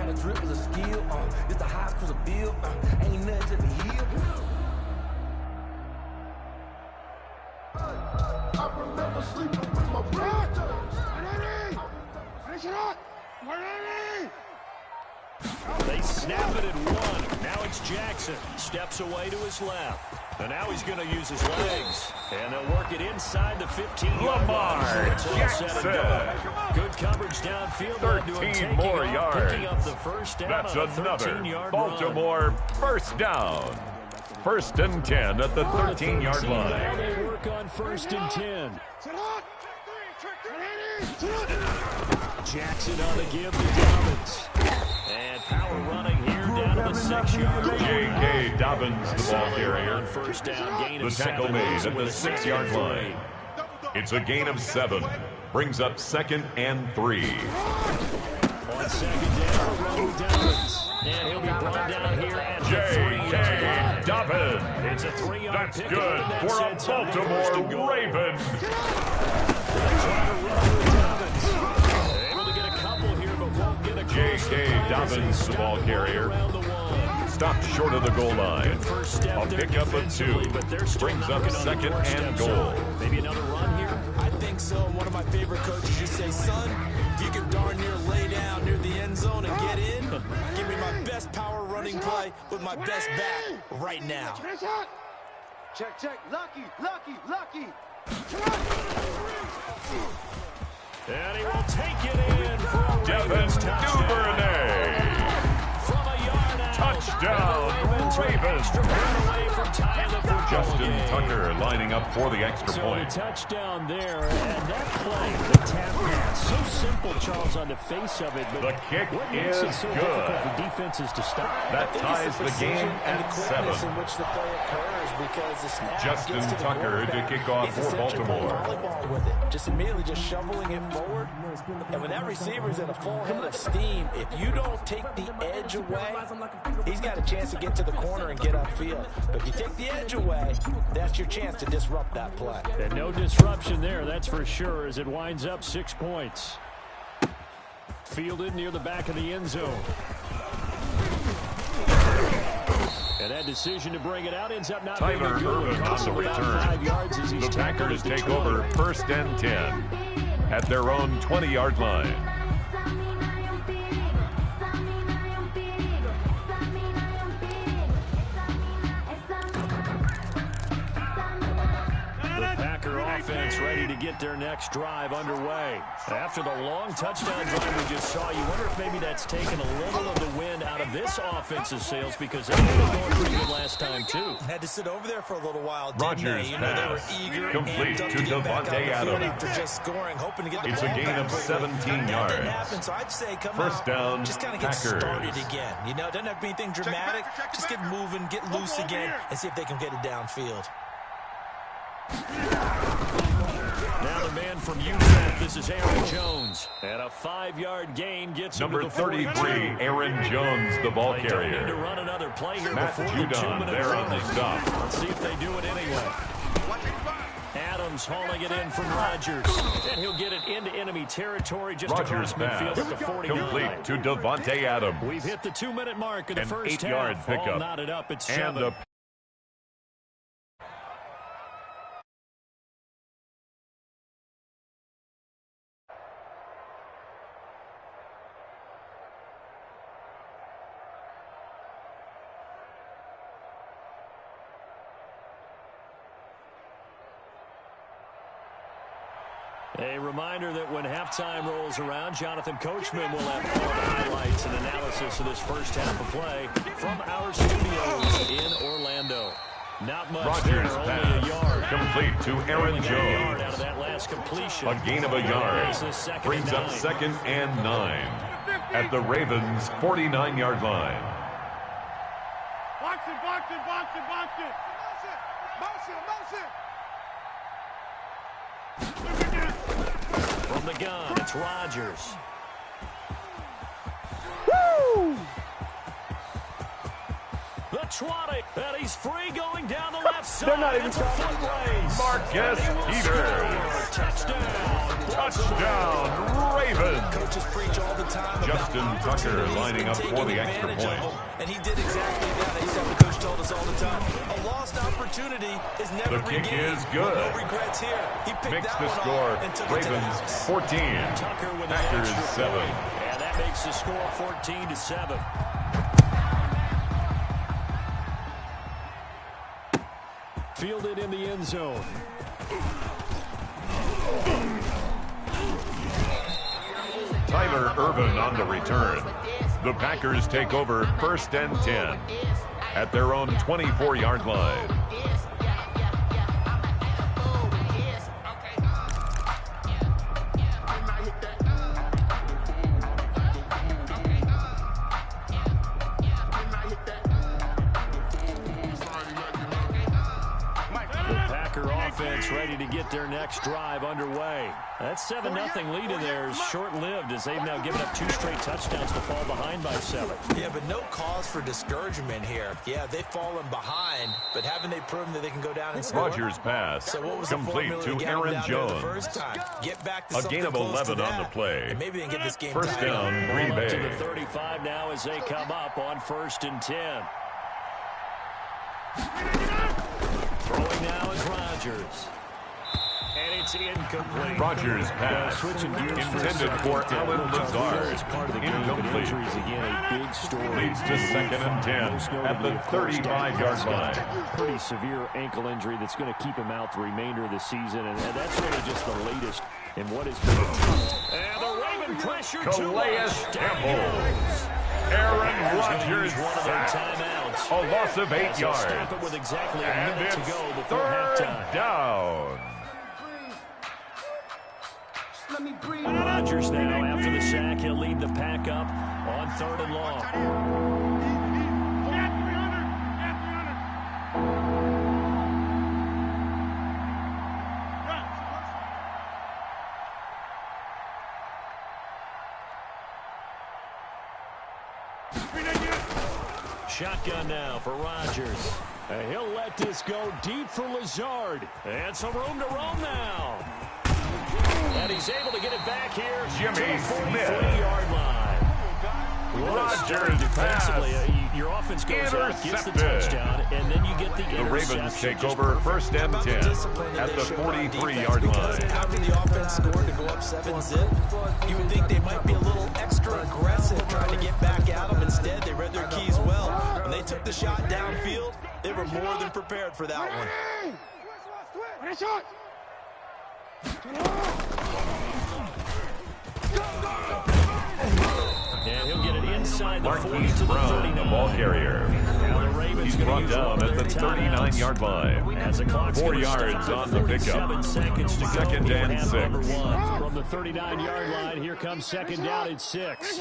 kind of drip is a skill. It's the highest cause a bill. Ain't nothing to the heel. I remember sleeping with my brothers. They snap it at one. Now it's Jackson. Steps away to his left. And now he's going to use his legs. And they'll work it inside the 15-yard line. Jackson. Good coverage downfield. 13 more yards. Picking up the first down. That's on another 13-yard Baltimore first down. First and 10 at the 13-yard line. Now they work on first and 10. Jackson on the give to Dobbins. And power running here down to the 6-yard line. J.K. Dobbins, the ball carrier. First down, gain The of tackle 7. made at the 6-yard line. It's a gain of 7. Brings up 2nd and 3. On second down, run with Dobbins. And he'll be brought down here at the 3-yard line. J.K. Dobbins. It's a 3-yard That's pick good for a Baltimore Raven. Able to get a couple here, but won't get a J.K. Dobbins, the ball carrier. Stopped short of the goal line. A pickup of 2. Brings up 2nd and goal. Maybe another run here? I think so. One of my favorite coaches just say, son, if you can darn near lay down near the end zone and get in, give me my best power running play with my best back right now. Check, check. Lucky. And he will take it in for a Devin Ravens touchdown. Duvernay. From a yard out. Touchdown, Ravens. Away from tying the football Justin game. Tucker lining up for the extra So point. the touchdown there, and that play, the tap pass, so simple, Charles, on the face of it. But The kick what makes is it so good. difficult for defenses to stop? That ties the game and the at quickness 7. in which the play occurs because the snap Justin gets to the Tucker to quarterback. kick off He's for essentially playing Baltimore. volleyball with it, just immediately just shoveling it forward. And when that receiver's at a full head of steam, if you don't take the edge away, he's got a chance to get to the corner and get upfield. But if you take the edge away, that's your chance to disrupt that play. And no disruption there, that's for sure, as it winds up 6 points. Fielded near the back of the end zone. And that decision to bring it out ends up not being Tyler a good one. Irvin on Costs the him about return. 5 yards as he's The tackled Packers at the take 20. over first and 10 at their own 20-yard line. The Packer offense ready to get their next drive underway. After the long touchdown drive we just saw, you wonder if maybe that's taken a little of the wind out of this offensive sails because they were going pretty good last time, too. Had to sit over there for a little while, didn't Rogers they? You know, they were pass. eager, Complete amped up to get back Devontae on the field Adams. after just scoring, hoping to get the It's a ball gain back of quickly. 17 That yards. didn't happen, so I'd say come First out, down, just kind of get Packers. started again. You know, it doesn't have to be anything dramatic. Just get moving, get loose again, and see if they can get it downfield. Now the man from UTEP, this is Aaron Jones. And a 5-yard gain gets him Number to the 33, 42. Aaron Jones, the ball They don't need to carrier. run another play here Matt before the Judon 2-minute there on the warning. stop. Let's see if they do it anyway. Adams hauling it in from Rodgers. And he'll get it into enemy territory just Rodgers across midfield pass. at the 49. Complete to Devontae Adams. We've hit the 2-minute mark of the An first 8-yard half. pickup. All knotted up at And 7. a A reminder that when halftime rolls around, Jonathan Coachman will have all the highlights and analysis of this first half of play from our studios in Orlando. Not much Rodgers there, pass. only a yard. Complete to Aaron Only got a yard out Jones. of that last completion. A gain of a yard. Here's the second Brings and up 9. 2nd and 9 at the Ravens' 49-yard line. Box it. From the gun, it's Rodgers. The to 20. And he's free going down the left side. They're not even It's a foot race. Marcus Peters. Touchdown, Ravens. Coaches preach all the time. Justin Tucker lining up for the extra point. And he did exactly that. He's what the coach told us all the time. A lost opportunity is never regained. The kick is good. No regrets here. He picked Makes that the one score. off and took Ravens it to 14. Tucker with the Packers extra 7. point. And that makes the score 14-7. Fielded in the end zone. Tyler Ervin on the return. The Packers take over 1st and 10 at their own 24-yard line. Ready to get their next drive underway. That 7-0 lead in there is short-lived as they've now given up 2 straight touchdowns to fall behind by 7. Yeah, but no cause for discouragement here. Yeah, they've fallen behind, but haven't they proven that they can go down and score? Rogers' pass So what was complete to Aaron Jones. The first time? Get back to a gain of 11 on the play. And maybe they can get this game 1st down, Green Bay. To the 35 now as they come up on 1st and 10. Throwing now is Rodgers. And it's incomplete. Rogers' pass intended for Alan Lazard. Incomplete. Leads to 2nd and 10 at the 35-yard line. Pretty severe ankle injury that's going to keep him out the remainder of the season, and that's really just the latest in what has been a tough. And the Raven pressure Calais Campbell. Aaron Rodgers one of their timeouts. A loss of 8 yards. Stop it with exactly a And minute to it's go before 3rd halftime. down. Rodgers now after the sack. He'll lead the pack up on 3rd and long. Shotgun now for Rodgers. And he'll let this go deep for Lazard. And some room to roam now. And he's able to get it back here Jimmy to the Smith. 43-yard line. Rodgers defensively, pass. Your offense goes out, gets the Intercepted. touchdown, and then you get the The interception. Ravens take over 1st and 10 at the 43-yard line. After the offense scored to go up 7-zip, you would think they might be a little extra aggressive trying to get back at them. Instead, they read their keys well. When they took the shot downfield, they were more than prepared for that one. And he'll get it inside the 40 Marquise to the Brown, 39. the ball carrier. Now the Ravens He's gonna brought use down one of at the their timeouts. 39-yard line. As the clock's 4 gonna yards stop on at the pickup. 47 seconds to go. 2nd and Half 6. number 1. From the 39-yard line, here comes 2nd down at 6.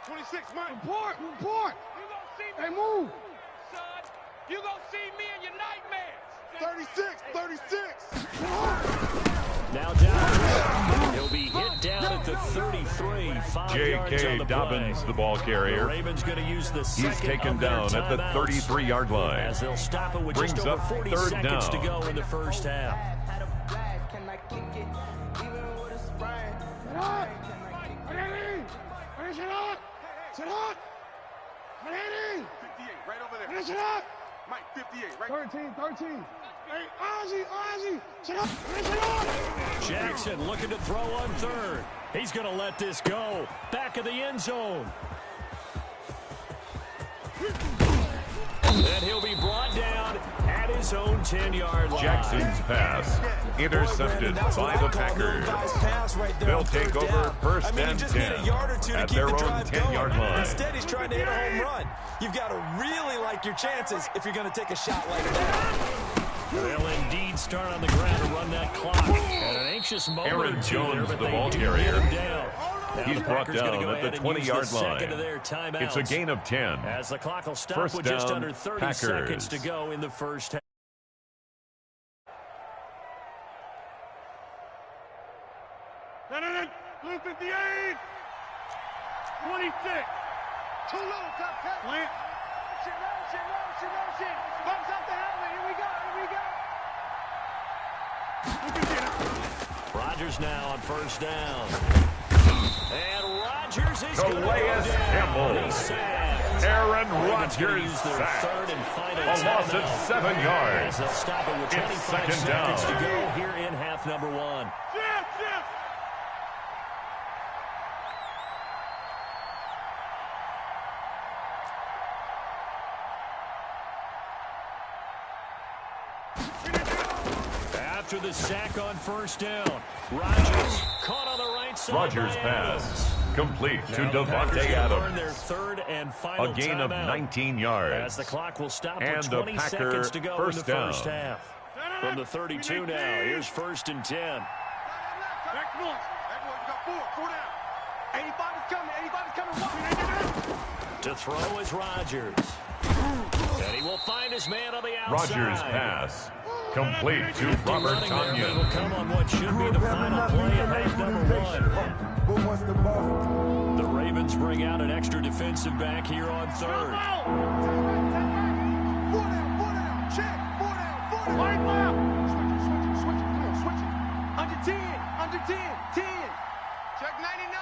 26, man. Report. You gonna see me. Hey, move. Son, you gonna see me in your nightmares. 36. Now down. He'll be hit down at the 33. 5 yards on J.K. the Dobbins, play. the ball The carrier. Ravens going to use the second He's taken of their down at the timeouts 33-yard line. as they'll stop it with Brings just over up 40 3rd seconds to down. go in the first half. Right over there. Finish it up. Mike, 58, right? 13. Hey, Ozzy, sit up. Finish it up. Jackson looking to throw on 3rd. He's going to let this go. Back of the end zone. And he'll be brought down at his own 10-yard line. Jackson's pass intercepted by the Packers. They'll take over 1st and 10 at their own 10-yard line. Instead, he's trying to hit a home run. You've got to really like your chances if you're going to take a shot like that. They'll indeed start on the ground and run that clock. And an anxious moment Aaron or two Jones, there, but the they ball do carrier. get him down. Now He's the brought Packers gonna down go at the ahead and use 20-yard the second line. of their timeouts. It's a gain of 10. As the clock will stop 1st with just down, under 30 Packers. seconds to go in the first half. Blue 58. 26. Too low, top cat. Plant. Rodgers now on first down. And Rodgers is going to go down. He's sacked. Aaron Rodgers sacked. Third and final a loss of 7 yards. They'll stop it with 25 seconds to go here in half number 1. After the sack on first down, Rodgers caught on the right side. Rodgers pass complete to Devontae Adams. Their third and final a gain of 19 yards. As the clock will stop and with 20 seconds to go in the first down. half. From the 32 now, here's first and 10. Back north. Four down. 85 is coming. To throw is Rodgers. And he will find his man on the outside. Rodgers pass complete to Robert Tonyan. Will come on what should be the final play of half number 1. The Ravens bring out an extra defensive back here on third. Check. 4 down. Switch it. Under 10. 10. Check 99.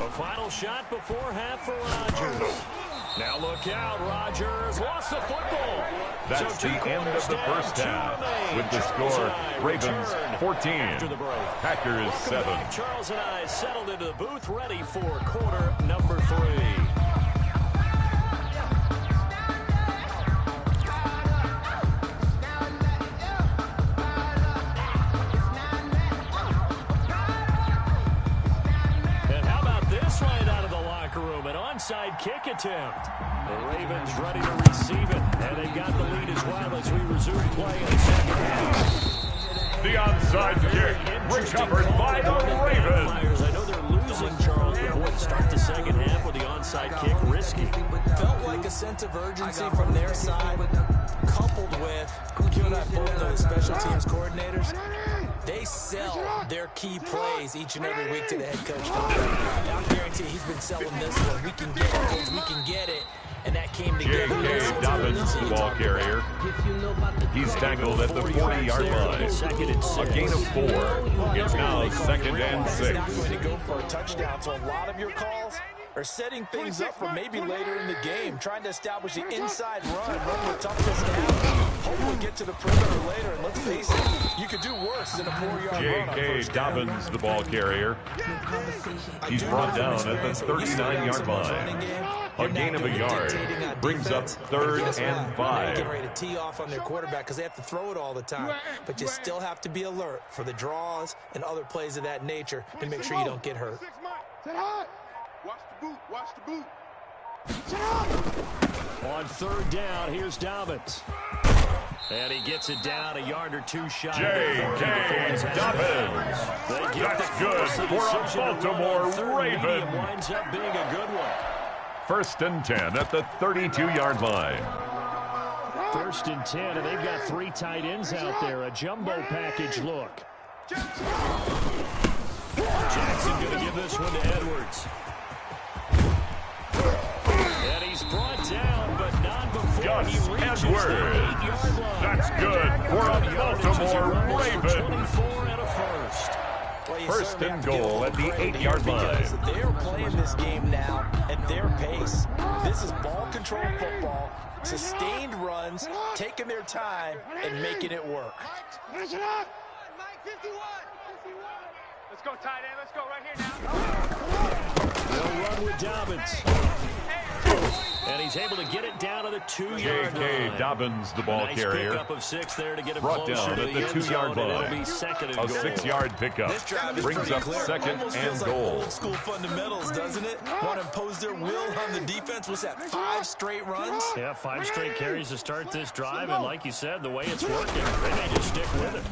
A final shot before half for Rodgers. Now look out, Rodgers lost the football. That's the end of the first half. With the score, Ravens 14, Packers 7. Charles and I settled into the booth ready for quarter number 3. Onside kick attempt. The Ravens ready to receive it, and they've got the lead as well as we resume play in the second half. The onside kick recovered by the Ravens. I know they're losing, Charles, but boy, to start the second half with the onside kick risky. Felt like a sense of urgency from their side, coupled with, you and I both know the special teams coordinators. They sell their key plays each and every week to the head coach. I guarantee he's been selling this one. We can get it, kids. We can get it. And that came together. J.K. Dobbins, the ball carrier. He's tackled at the 40-yard line. A gain of 4. It's now second and 6. Not going to go for a touchdown. So a lot of your calls are setting things up for maybe later in the game, trying to establish the inside run the toughness down. Hopefully get to the perimeter later, and let's face it, you could do worse than a 4-yard run on J.K. first Dobbins, down. the ball carrier. He's brought down at the 39-yard line. A gain of a yard brings up third and 5. Getting ready to tee off on their quarterback because they have to throw it all the time. But you still have to be alert for the draws and other plays of that nature and make sure you don't get hurt. Watch the boot. On third down, here's Dobbins. And he gets it down a yard or two shy. J.K. Dobbins. That's good for a Baltimore Raven. Winds up being a good one. First and 10 at the 32-yard line. First and 10, and they've got 3 tight ends out there. A jumbo package look. Jackson going to give this one to Edwards. And he's brought down, but not before Gus he reaches the 8-yard line. That's good for a Baltimore Raven. 24 and a first. First and goal at the 8-yard line. They're playing this game now at their pace. This is ball control football, sustained runs, taking their time, and making it work. Mike 51. Let's go, tight end. Let's go right here now. They'll run with Dobbins. And he's able to get it down to the 2-yard line. J.K. Dobbins, the ball nice carrier. Pickup of 6 there to get him Brought closer down to at the end 2-yard zone, and line. it'll be second and A goal. 6-yard pickup brings up second and goal. Old school fundamentals, doesn't it? Want to impose their will on the defense. What's that, 5 straight runs? Yeah, 5 straight carries to start this drive, and like you said, the way it's working, they may just stick with it.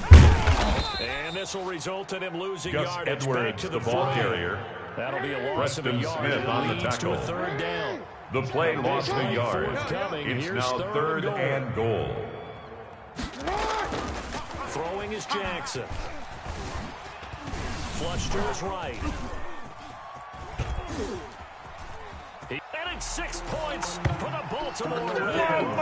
And this will result in him losing Gus yardage Edwards, back to the ball 40. carrier. That'll be a loss of a Preston yard. Smith on the Leads to tackle. a third down. The play lost a yard. Forthcoming. It's Here's now third and goal. Throwing is Jackson. Flush to his right. And it's 6 points for the Baltimore Ravens.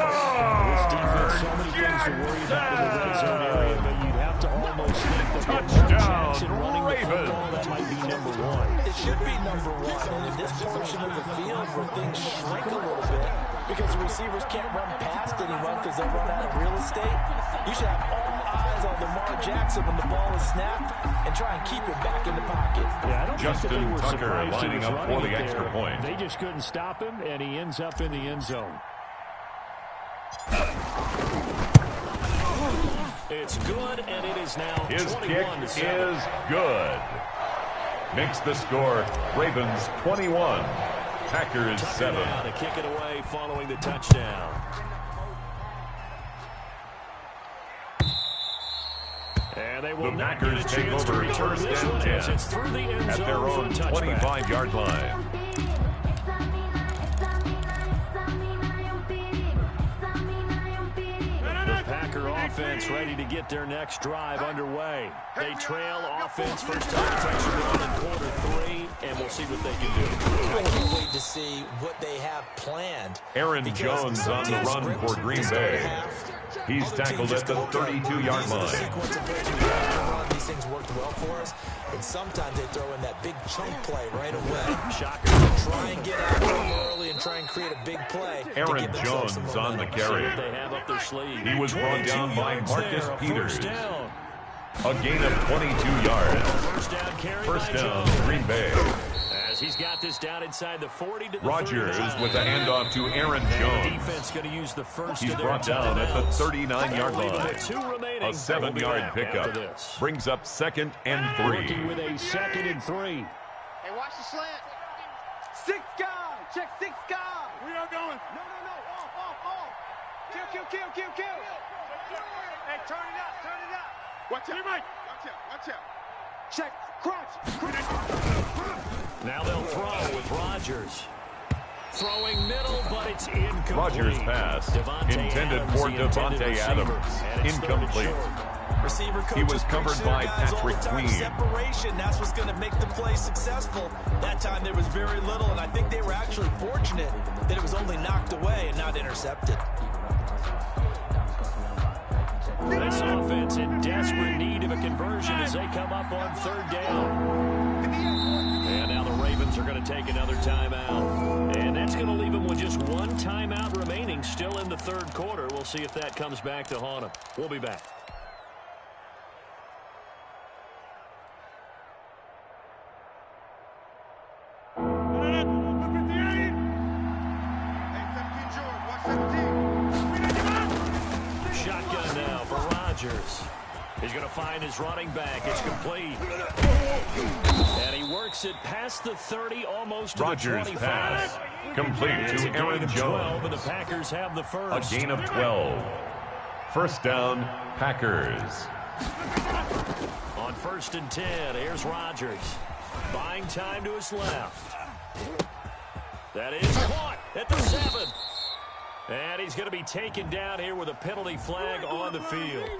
This defense, so many things to worry about in the red zone area, but you'd have to almost think that touchdown, running the Ravens. football, that might be number one. It should be number one. And in this portion of the field where things shrink a little bit because the receivers can't run past anyone because they'll run out of real estate, you should have all eyes on Lamar Jackson when the ball is snapped and try and keep it back in the pocket. Yeah, I don't Justin think that they were Tucker surprised he lining was up for running the it extra there. point. They just couldn't stop him, and he ends up in the end zone. It's good, and it is now His kick 21-7. is good. Makes the score Ravens 21, Packers Tucker 7. now to kick it away following the touchdown. And they will The not Packers get a take chance to over return first this and one 10 as it's through the end at zone their for a own touchback. 25-yard line. The Packer offense ready to get their next drive underway. They trail offense first time touchdown in quarter 3, and we'll see what they can do. I can't wait to see what they have planned. Aaron Jones on the run for Green Bay. He's tackled at the 32-yard line. These things worked well for us, and sometimes they throw in that big chunk play right away. Shocker. Try and get out early and try and create a big play. Aaron Jones on the carry. They have up their sleeve. He was brought down by Marcus there, Peters. First down. A gain of 22 yards. First down carry First by down, Jones. Green Bay. As he's got this down inside the 40 to the Rodgers 39. with a handoff to Aaron And the Jones. defense going to use the first He's of their brought down at the timeouts. 39-yard Leave it line. with 2 remaining. A We'll be 7-yard back pickup after this. brings up 2nd and Working 3. with a 2nd and 3. Hey, watch the slant. 6 guys. Check 6 guys. We are going. No. Off. Kill. Hey, turn it up. Watch out. Watch out. Check. Crunch. Now they'll throw with Rodgers. Throwing middle, but it's incomplete. Rodgers' pass intended Adams, for the intended Devontae receiver. Adams. And it's third and Incomplete. short. Receiver He was coaches covered preach by their guys all Patrick the time. Queen. Separation, that's what's going to make the play successful. That time there was very little, and I think they were actually fortunate that it was only knocked away and not intercepted. This offense in desperate need of a conversion as they come up on 3rd down. And now the Ravens are going to take another timeout. And that's going to leave them with just 1 timeout remaining still in the 3rd quarter. We'll see if that comes back to haunt them. We'll be back. Shotgun now for Rodgers. He's going to find his running back. It's complete. And he works it past the 30, almost to Rodgers' the 25. pass complete It's to a gain Aaron of 12, and the Jones. Packers have the A first. gain of 12. First down, Packers. On 1st and 10, here's Rodgers. Buying time to his left. That is caught at the 7. And he's going to be taken down here with a penalty flag on the field.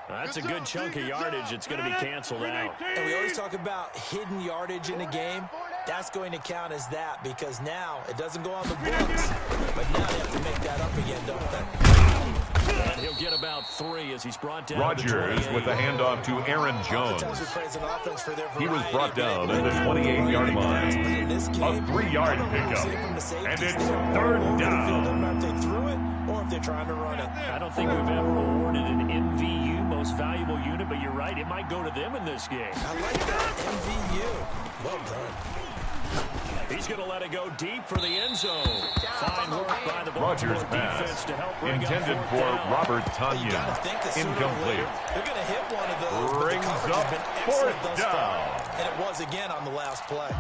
That's a good chunk of yardage. It's going to be canceled out. And we always talk about hidden yardage in a game. That's going to count as that because now it doesn't go on the books, but now they have to make that up again, don't they? And he'll get about 3 as he's brought down. Rodgers with a handoff to Aaron Jones. He was brought down at the 28-yard line. A 3-yard pickup. And it's 3rd down. If they threw it or if they're trying to run it. I don't think we've ever awarded an MVU, most valuable unit, but you're right, it might go to them in this game. I like that. MVU. Well done. He's going to let it go deep for the end zone. Fine work by the Rodgers' Baltimore pass defense to help bring intended up 4th for down. Robert You got to Tonyan. think that sooner or Incomplete. later they're going to hit one of those. But the Brings coverage up has been excellent 4th thus down. far. And it was again on the last play.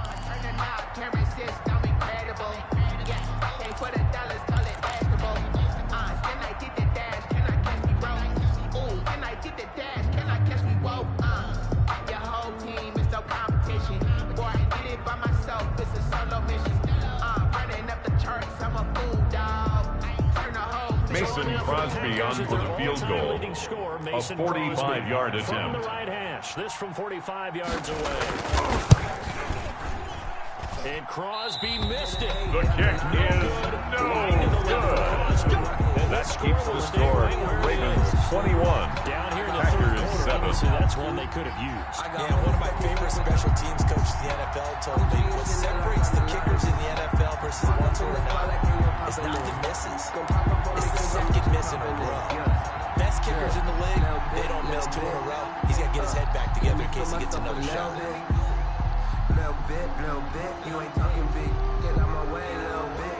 Mason Crosby on for the field goal. A 45-yard From the attempt. right hash. This from 45 yards away. And Crosby missed it. The kick is no good. That keeps the score. Ravens 21. Down here in the Packers third quarter, 7. obviously that's one they could have used. Yeah, one of my favorite special teams coaches in the NFL told me what separates the kickers in the NFL versus the ones who are not is not the misses. It's the second miss in a row. Best kickers in the league, they don't miss 2 in a row. He's got to get his head back together in case he gets another shot. Little bit, you ain't talking big. Get out my way, little bit.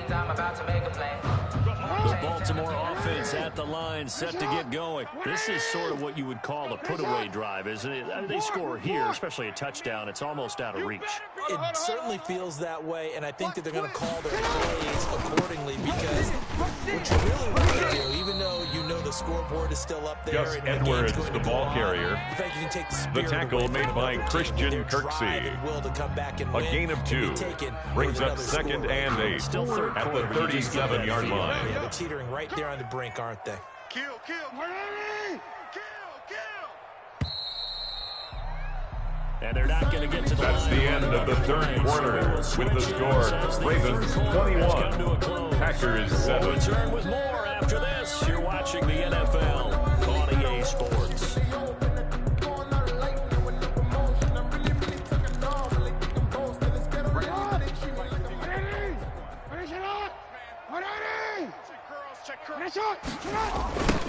I'm about to make a play. The Baltimore offense at the line, set to get going. This is sort of what you would call a put-away drive, isn't it? I mean, they score here, especially a touchdown. It's almost out of reach. It certainly feels that way, and I think that they're going to call their plays accordingly because what you really want to do, even though you know the scoreboard is still up there. Gus Edwards, the ball carrier. The tackle made by Christian Kirksey. A gain of 2. Brings up 2nd and 8. Still third at the 37-yard line. Yeah, they're teetering right there on the brink, aren't they? Kill. And they're not going to get to the That's line. the end of the third quarter with the score Ravens 21, Packers 7. We'll return with more after this. You're watching the NFL on EA Sports.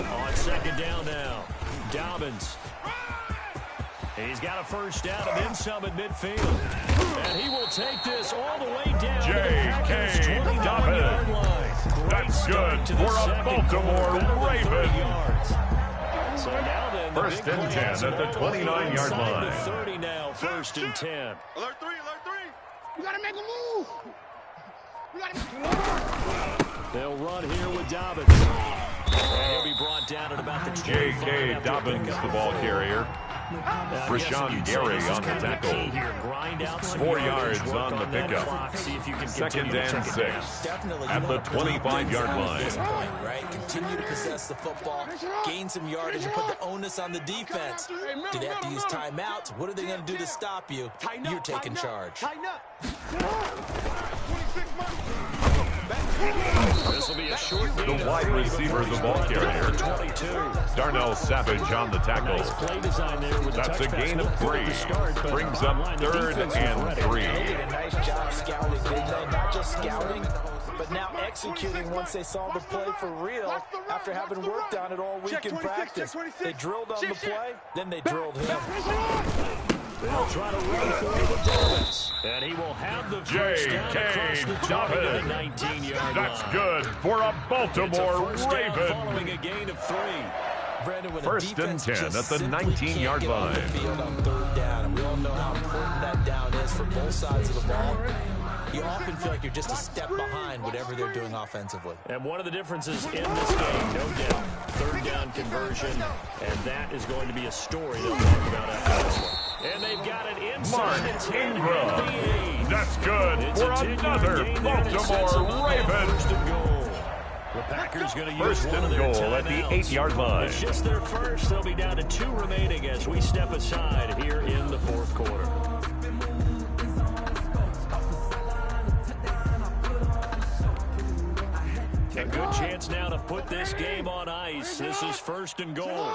On second down now, Dobbins. He's got a first down and then some at midfield. And he will take this all the way down to the Packers' 29-yard line. That's good for a Baltimore Raven. So now then, the First and 10 at the 29-yard line. 30 now, 1st and 10. Alert 3. You gotta make a move. They'll run here with Dobbins. And he'll be brought down at about the 25. J.K. Dobbins, the ball carrier. Rashawn Gary on the tackle. 4 yards on the pickup. 2nd and 6 at the 25-yard line. Right? Continue to possess the football, gain some yardage, and put the onus on the defense. Do they have to use timeouts? What are they going to do to stop you? You're taking charge. Tighten up. This will be a short The wide receiver, the ball carrier. 22. Darnell Savage on the tackle. Nice play design there with the That's a touchback. gain of 3. Brings up 3rd and 3. They did a nice job scouting, didn't they? Not just scouting, but now executing once they saw the play for real after having worked on it all week in practice. They drilled on the play, then they drilled him. They'll try to run for the Dobbins. And he will have the first down across the 20 to the 19-yard That's line. good for a Baltimore It's a first down Raven. following a gain of 3. Brandon, when First and 10 at the simply 19-yard can't get on the line. field on 3rd down, and we all know how important that down is for both sides of the ball. You often feel like you're just a step behind whatever they're doing offensively. And one of the differences in this game, no doubt, 3rd down conversion, and that is going to be a story they'll talk about after this one. And they've got it inside Mark the 10 Ingram. at the 8. That's good It's for a 10-yard another gain there, and it sets them up Baltimore on Raven. 1st and goal. The Packers going to use First one of and their goal at the timeouts. 8-yard line. It's just their first. They'll be down to 2 remaining as we step aside here in the 4th quarter. A good chance now to put this game on ice. This is 1st and goal.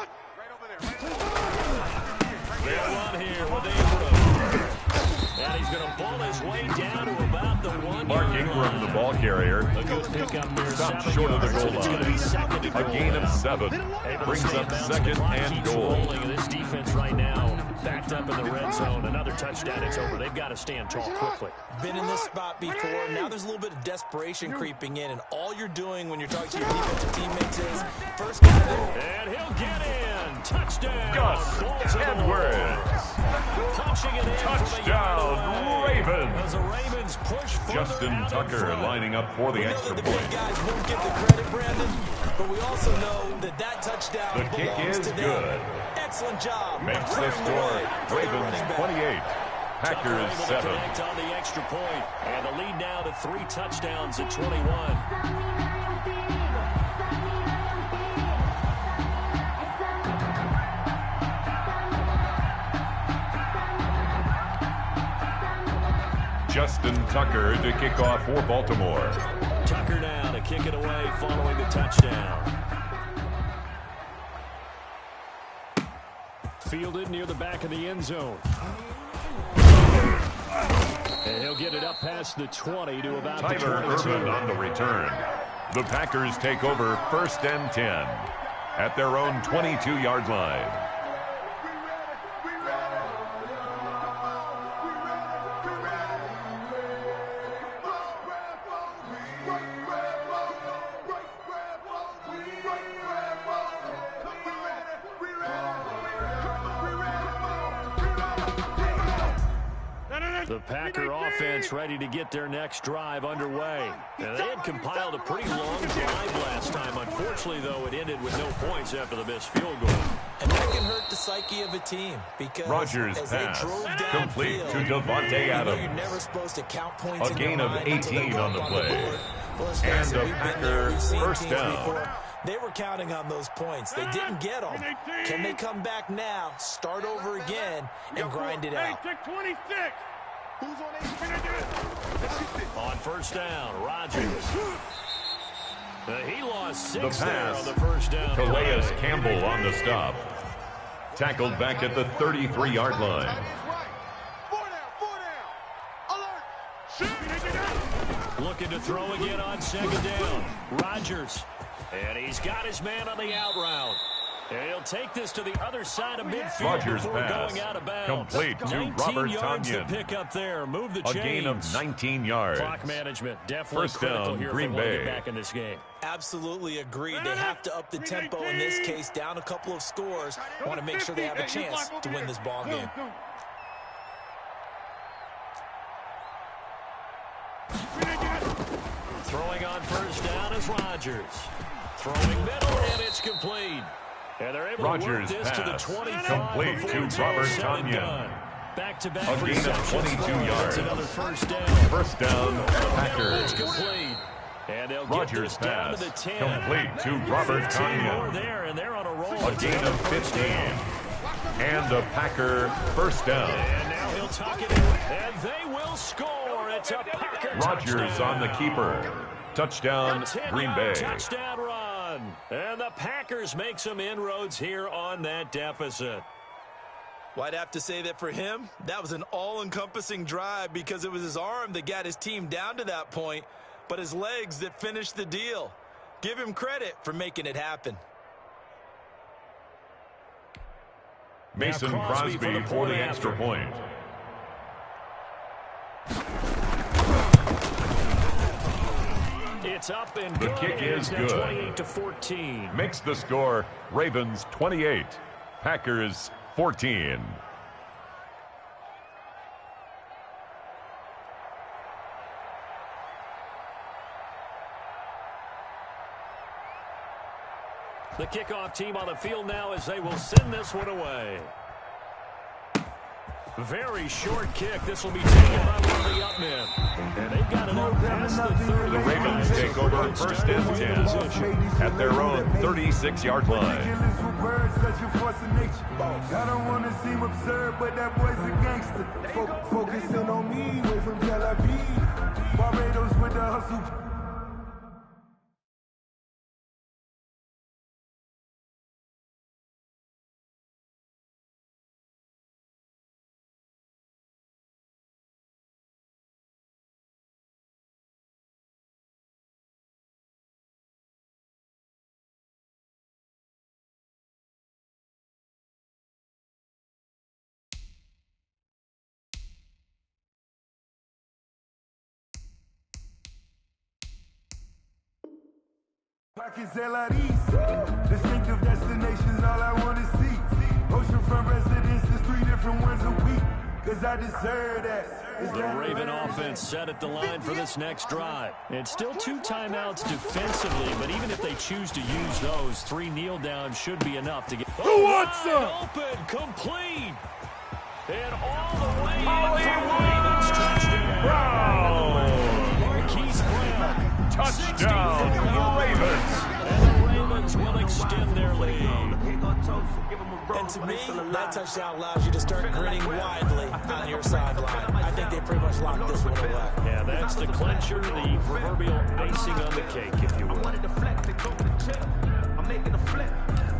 They'll run here with Ingram. And he's going to pull his way down to about the 1 Mark yard Ingram, line. the ball carrier. A good pickup there. Stopped 7 short of the yards. goal It's going to be line. 2nd and A goal gain now. of 7. Able to Brings stay up balanced. The 2nd clock and keeps goal. rolling. This defense right now backed up in the red zone. Another touchdown. It's over. They've got to stand tall quickly. Been in this spot before. Now there's a little bit of desperation creeping in, and all you're doing when you're talking to your defensive teammates is first guy there. And he'll get in. Touchdown. Gus Baltimore. Edwards. Punching it in Touchdown, from a yard away. Ravens. As the Ravens push further Justin out in Tucker front. lining up for the We know extra that the big point. guys won't get the credit, Brandon, but we also know that that touchdown The kick belongs is to them. good. Excellent job. Makes the Clearing the score way for their Ravens running back. 28, Tucker Packers able to 7. connect on the extra point. And the lead now to 3 touchdowns at 21. Justin Tucker to kick off for Baltimore. Tucker now to kick it away following the touchdown. Fielded near the back of the end zone. And he'll get it up past the 20 to about the 22. Tyler Ervin on the return. The Packers take over 1st and 10 at their own 22-yard line. The Packer offense ready to get their next drive underway. And they had compiled a pretty long drive last time. Unfortunately, though, it ended with no points after the missed field goal. And that can hurt the psyche of a team because Rodgers pass complete to Devontae Adams. You're never supposed to count points a gain of 18 on the play. And a Packer first down. They were counting on those points. They didn't get them. Can they come back now, start over again, and grind it out? 26. Who's on On first down, Rodgers. He lost 6 the there pass on the first down. Calais Campbell on the stop. Tackled back at the 33-yard line. 4 down. Looking to throw again on 2nd down. Rodgers. And he's got his man on the out route. And he'll take this to the other side of midfield Rodgers before pass going out of bounds. complete to 19 Robert yards Tonyan. to pick up there. Move the chains. A gain of 19 yards. Clock management definitely First critical down, here Green if they want to Bay. get back in this game. Absolutely agreed. They have to up the tempo in this case, down a couple of scores. Want to make sure they have a chance to win this ball game. Throwing on first down is Rodgers. Throwing middle, and it's complete. And they're able Rodgers to work this to the pass 25 complete before to it's Robert all said and Tonyan. done. Back-to-back A gain of receptions 22 for him. yards. That's another first down. First down, It's Packers. complete. And they'll get Rodgers this down pass to the 10. complete to Robert 15 more Tonyan. there, and they're on a roll. A gain of 15. And a Packer first down. And now he'll tuck it in, and they will score. It's a Packer Rodgers touchdown. on the keeper. Touchdown, A 10-yard Green Bay. touchdown run. And the Packers make some inroads here on that deficit. Well, I'd have to say that for him, that was an all-encompassing drive because it was his arm that got his team down to that point, but his legs that finished the deal. Give him credit for making it happen. Mason Crosby for the extra point. It's up and The good. kick is It's now good. 28-14. Makes the score Ravens 28, Packers 14. The kickoff team on the field now as they will send this one away. Very short kick. This will be taken by one of the up men. And they've got it out past the 30. The Ravens take over first and 10 at their own 36-yard line. I don't want to seem absurd, but that boy's a gangster. Focusing on me, way from Tel Aviv. Barbados with the hustle. Pockets LIDs, distinctive destinations, all I want to see. Oceanfront residences, 3 different ones a week, cause I deserve that. The Raven offense set at the line for this next drive. It's still 2 timeouts defensively, but even if they choose to use those, 3 kneel downs should be enough to get open, complete, and all the way in for Ravens touchdown. Marquise Brown. Touchdown, Ravens. And the Ravens will extend their lead. And to me, that touchdown allows you to start grinning widely on your sideline. I think they pretty much locked this one away. Yeah, that's the clincher, the proverbial icing on the cake, if you will. I'm making a flip.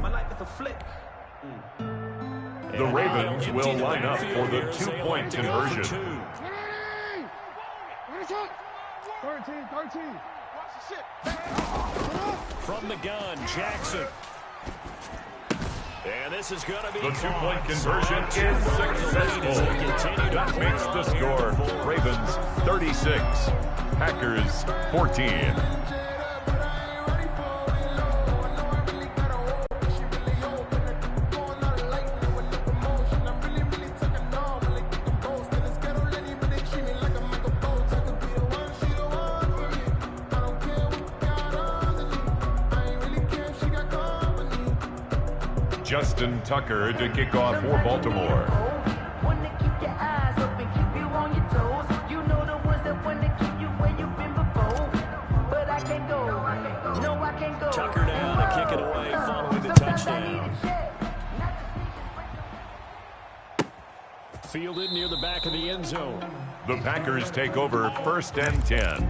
My life is a flip. The Ravens will line up for the two-point conversion. 13. From the gun, Jackson. And this is going to be the two-point conversion is successful. That makes the score Ravens 36, Packers 14. Justin Tucker to kick off for Baltimore. Tucker down to kick it away following the touchdown. Fielded near the back of the end zone. The Packers take over 1st and 10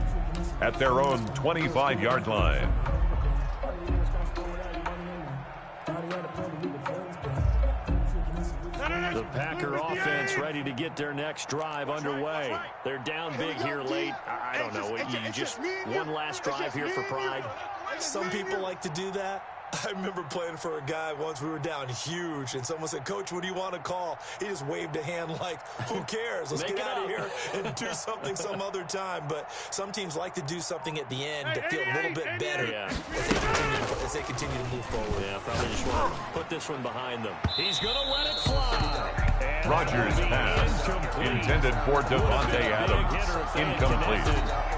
at their own 25-yard line. The Packer offense ready to get their next drive underway. They're down big here late. I don't know. You just one last drive here for pride. Some people like to do that. I remember playing for a guy once. We were down huge, and someone said, "Coach, what do you want to call?" He just waved a hand like, "Who cares? Let's get out of here and do something some other time." But some teams like to do something at the end to feel a little bit better as they continue to move forward. Yeah, probably just want to put this one behind them. He's going to let it fly. Rodgers' pass intended for Devontae Adams. Incomplete.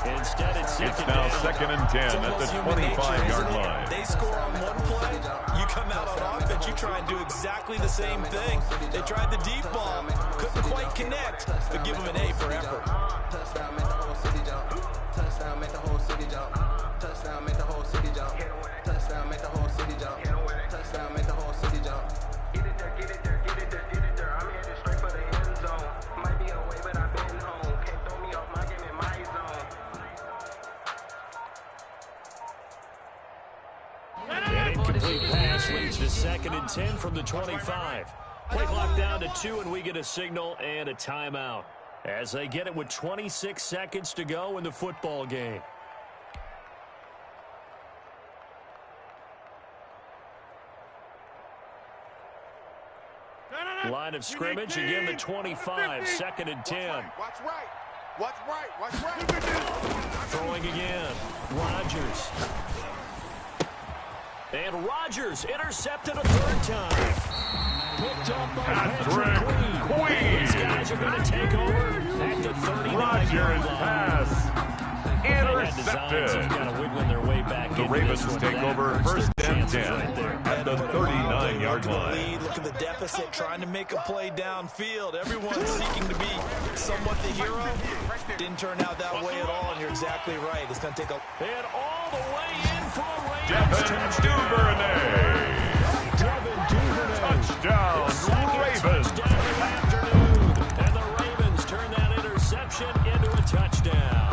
Instead, it's now 2nd and 10 at the 25-yard line. They score on one play, you come out on offense, you try and do exactly the same thing. They tried the deep ball, couldn't quite connect, but give them an A for effort. Touchdown, make the whole city jump. Touchdown, make the whole city jump. Touchdown, make the whole city jump. Touchdown, make the whole city jump. Touchdown, make the whole city jump. Get it there, get it there, get it there, get it there. I'm headed straight for the end zone. Might be away, but I've been home. Can't throw me off my game in my zone. An incomplete pass leads to 2nd and 10 from the 25. Play clock down to 2, and we get a signal and a timeout as they get it with 26 seconds to go in the football game. Line of scrimmage, again the 25, 2nd and 10. Watch right. Watch right. Watch right. Throwing again. Rodgers. And Rodgers intercepted a 3rd time. Picked up by Patrick Queen. These guys are going to take over at the 39. Rodgers' pass intercepted. The Ravens take over 1st and 10 at the 39-yard line. Look at the deficit, trying to make a play downfield. Everyone's seeking to be somewhat the hero. Didn't turn out that way at all, and you're exactly right. It's going to take a... And all the way in for a Ravens Devin Duvernay. Touchdown, Ravens. And the Ravens turn that interception into a touchdown.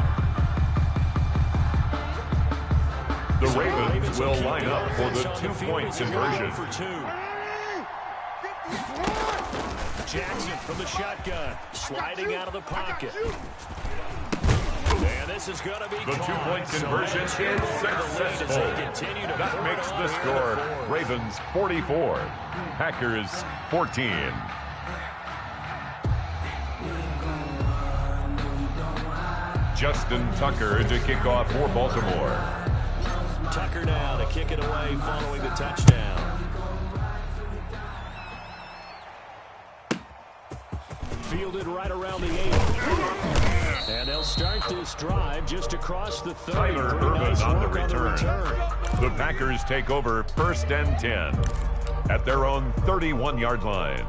The Ravens will line up for the two-point conversion. Jackson from the shotgun, sliding out of the pocket. And this is going to be the two-point conversion is successful. That makes the score Ravens 44, Packers 14. Justin Tucker to kick off for Baltimore. Tucker now to kick it away following the touchdown. Fielded right around the 8. And they'll start this drive just across the 30. Tyler Urban on the return. The Packers take over 1st and 10 at their own 31-yard line.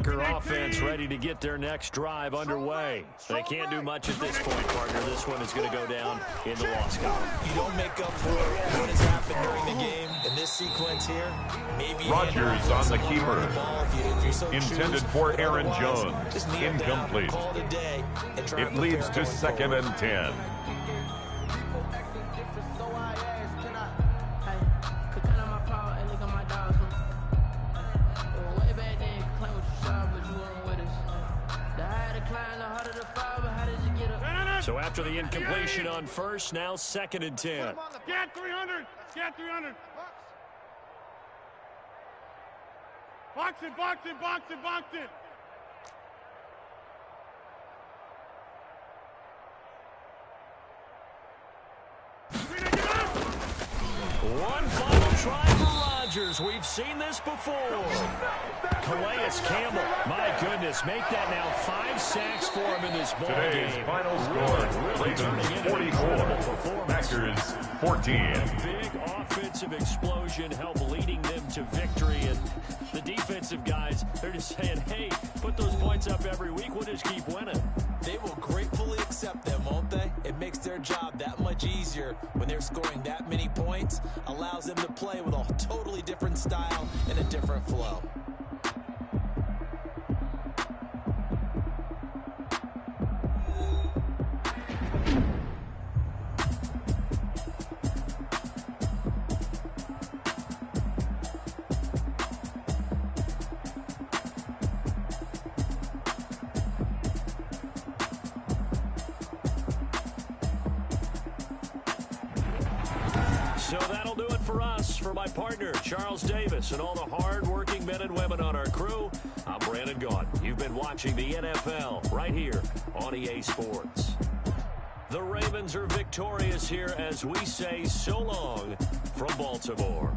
Packer offense ready to get their next drive underway. They can't do much at this point, partner. This one is going to go down in the loss column. You don't make up for what has happened during the game in this sequence here. Maybe Rodgers on the keeper. If you so Intended for Aaron Jones. Incomplete. It leads to 2nd and 10. So after the incompletion on first, now 2nd and 10. Get 300. Get 300. Box it, box it, box it, box it. One final try for Rodgers. We've seen this before. Calais Campbell, my goodness, make that now 5 sacks for him in this ball Today's game. final score, Ravens 44, Packers 14. A big offensive explosion helped leading them to victory, and the defensive guys, they're just saying, hey, put those points up every week, we'll just keep winning. They will gratefully accept them, won't they? It makes their job that much easier when they're scoring that many points, allows them to play with a totally different style and a different flow. So that'll do it for us. For my partner, Charles Davis, and all the hard-working men and women on our crew, I'm Brandon Gaudin. You've been watching the NFL right here on EA Sports. The Ravens are victorious here as we say so long from Baltimore.